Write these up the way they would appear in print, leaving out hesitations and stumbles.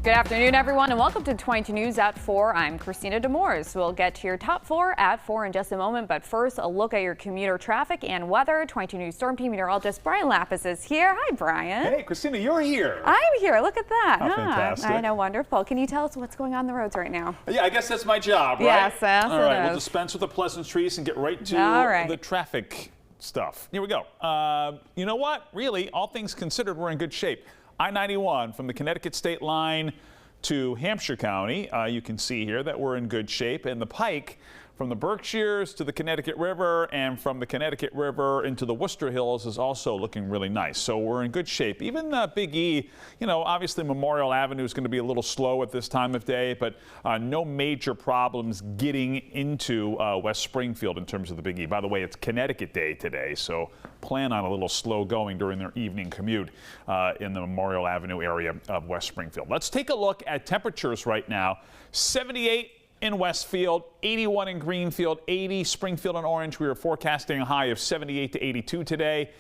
Good afternoon, everyone, and welcome to 22 News at 4. I'm Christina Demores. We'll get to your top 4 at 4 in just a moment, but first, a look at your commuter traffic and weather. 22 News Storm Team meteorologist Brian Lapis is here. Hi, Brian. Hey, Christina, you're here. I'm here. Look at that. How fantastic. I know, wonderful. Can you tell us what's going on the roads right now? Yeah, I guess that's my job, right? Yes, All right, it we'll is. dispense with the pleasantries and get right to the traffic stuff. Here we go. You know what? Really, all things considered, we're in good shape. I-91 from the Connecticut state line to Hampshire County. You can see here that we're in good shape. And the Pike from the Berkshires to the Connecticut River and from the Connecticut River into the Worcester Hills is also looking really nice. So we're in good shape. Even Big E, you know, obviously Memorial Avenue is going to be a little slow at this time of day, but no major problems getting into West Springfield in terms of the Big E. By the way, it's Connecticut Day today, so plan on a little slow going during their evening commute in the Memorial Avenue area of West Springfield. Let's take a look at temperatures right now. 78 in Westfield, 81 in Greenfield, 80 Springfield and Orange. We are forecasting a high of 78 to 82 today,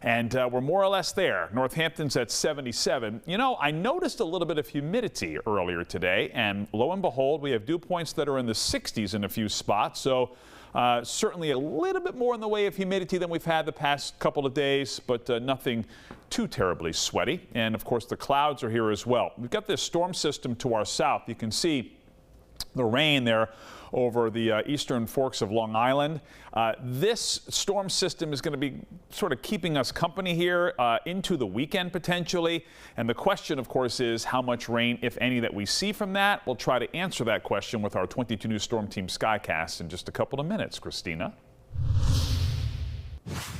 and we're more or less there. Northampton's at 77. You know, I noticed a little bit of humidity earlier today, and lo and behold, we have dew points that are in the 60s in a few spots. So certainly a little bit more in the way of humidity than we've had the past couple of days, but nothing too terribly sweaty. And of course, the clouds are here as well. We've got this storm system to our south. You can see the rain there over the eastern forks of Long Island. This storm system is going to be sort of keeping us company here into the weekend potentially. And the question, of course, is how much rain, if any, that we see from that. We'll try to answer that question with our 22 News Storm Team Skycast in just a couple of minutes. Christina.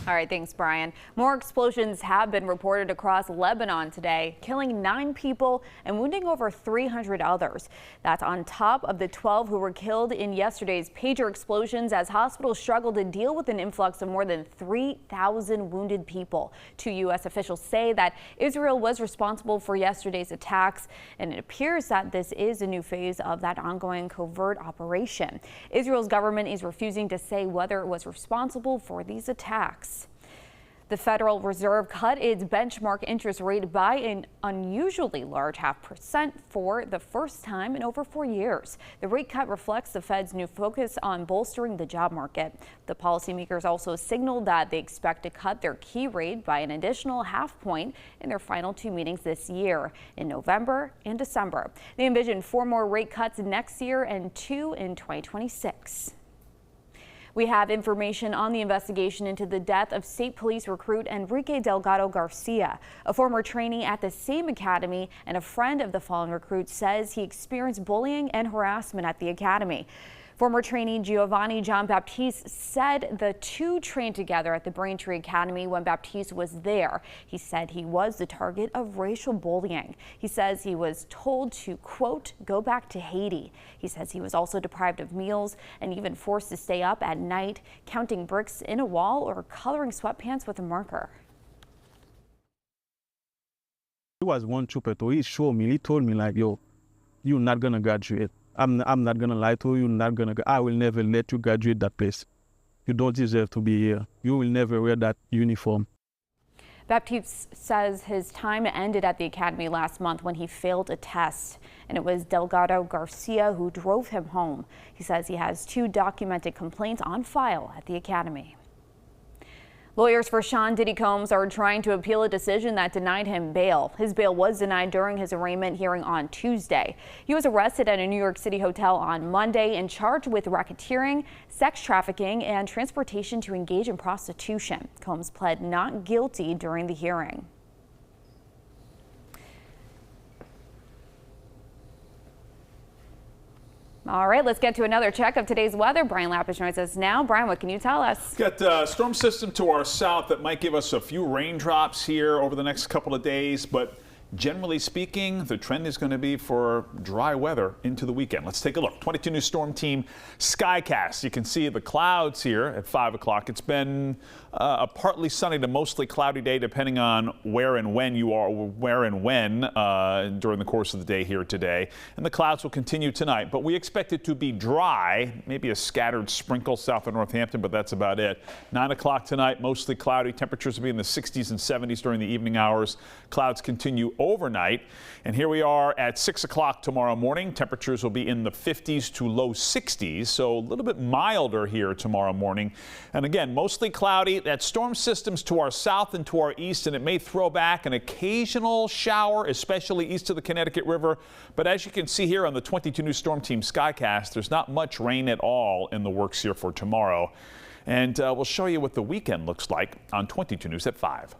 All right, thanks, Brian. More explosions have been reported across Lebanon today, killing 9 people and wounding over 300 others. That's on top of the 12 who were killed in yesterday's pager explosions as hospitals struggle to deal with an influx of more than 3,000 wounded people. 2 U.S. officials say that Israel was responsible for yesterday's attacks, and it appears that this is a new phase of that ongoing covert operation. Israel's government is refusing to say whether it was responsible for these attacks. The Federal Reserve cut its benchmark interest rate by an unusually large 0.5% for the first time in over 4 years. The rate cut reflects the Fed's new focus on bolstering the job market. The policymakers also signaled that they expect to cut their key rate by an additional 0.5 point in their final 2 meetings this year, in November and December. They envision 4 more rate cuts next year and 2 in 2026. We have information on the investigation into the death of state police recruit Enrique Delgado Garcia. A former trainee at the same academy and a friend of the fallen recruit says he experienced bullying and harassment at the academy. Former trainee Giovanni John Baptiste said the two trained together at the Braintree Academy when Baptiste was there. He said he was the target of racial bullying. He says he was told to, quote, go back to Haiti. He says he was also deprived of meals and even forced to stay up at night, counting bricks in a wall or coloring sweatpants with a marker. He was one trooper, so he showed me, he told me like, yo, you're not gonna graduate. I'm not gonna lie to you, I will never let you graduate that place. You don't deserve to be here. You will never wear that uniform. Baptiste says his time ended at the academy last month when he failed a test, and it was Delgado Garcia who drove him home. He says he has 2 documented complaints on file at the academy. Lawyers for Sean Diddy Combs are trying to appeal a decision that denied him bail. His bail was denied during his arraignment hearing on Tuesday. He was arrested at a New York City hotel on Monday and charged with racketeering, sex trafficking, and transportation to engage in prostitution. Combs pled not guilty during the hearing. All right, let's get to another check of today's weather. Brian Lapis joins us now. Brian, what can you tell us? Got a storm system to our south that might give us a few raindrops here over the next couple of days, but generally speaking, the trend is going to be for dry weather into the weekend. Let's take a look. 22 News Storm Team Skycast. You can see the clouds here at 5 o'clock. It's been a partly sunny to mostly cloudy day, depending on where and when you are, during the course of the day here today. And the clouds will continue tonight, but we expect it to be dry, maybe a scattered sprinkle south of Northampton, but that's about it. 9 o'clock tonight, mostly cloudy. Temperatures will be in the 60s and 70s during the evening hours. Clouds continue overnight. And here we are at 6 o'clock tomorrow morning. Temperatures will be in the 50s to low 60s, so a little bit milder here tomorrow morning. And again, mostly cloudy. That storm system's to our south and to our east, and it may throw back an occasional shower, especially east of the Connecticut River. But as you can see here on the 22 News Storm Team Skycast, there's not much rain at all in the works here for tomorrow. And we'll show you what the weekend looks like on 22 News at 5.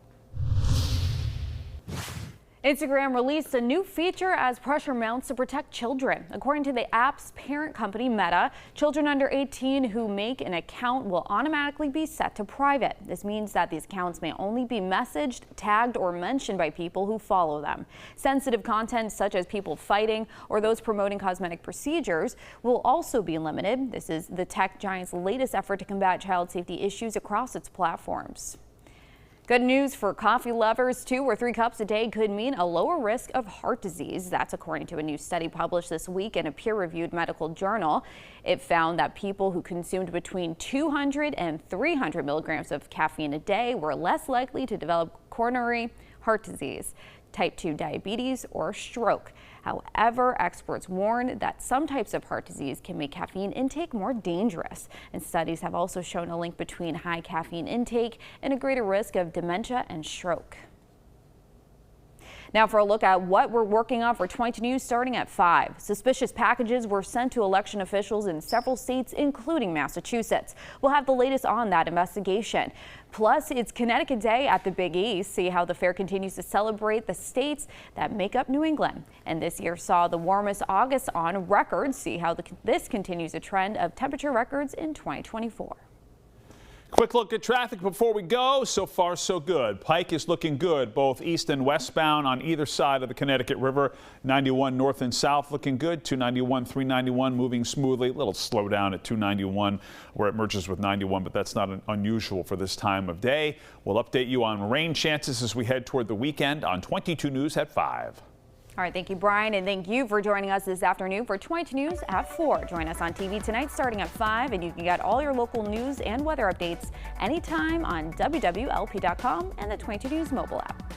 Instagram released a new feature as pressure mounts to protect children. According to the app's parent company, Meta, children under 18 who make an account will automatically be set to private. This means that these accounts may only be messaged, tagged, or mentioned by people who follow them. Sensitive content such as people fighting or those promoting cosmetic procedures will also be limited. This is the tech giant's latest effort to combat child safety issues across its platforms. Good news for coffee lovers. 2 or 3 cups a day could mean a lower risk of heart disease. That's according to a new study published this week in a peer-reviewed medical journal. It found that people who consumed between 200 and 300 milligrams of caffeine a day were less likely to develop coronary heart disease, type 2 diabetes, or stroke. However, experts warn that some types of heart disease can make caffeine intake more dangerous. And studies have also shown a link between high caffeine intake and a greater risk of dementia and stroke. Now for a look at what we're working on for 22 News starting at 5. Suspicious packages were sent to election officials in several states, including Massachusetts. We'll have the latest on that investigation. Plus, it's Connecticut Day at the Big East. See how the fair continues to celebrate the states that make up New England. And this year saw the warmest August on record. See how this continues a trend of temperature records in 2024. Quick look at traffic before we go. So far, so good. Pike is looking good, both east and westbound on either side of the Connecticut River. 91 north and south looking good. 291, 391 moving smoothly. A little slow down at 291 where it merges with 91, but that's not unusual for this time of day. We'll update you on rain chances as we head toward the weekend on 22 News at 5. All right, thank you, Brian, and thank you for joining us this afternoon for 22 News at 4. Join us on TV tonight starting at 5, and you can get all your local news and weather updates anytime on wwlp.com and the 22 News mobile app.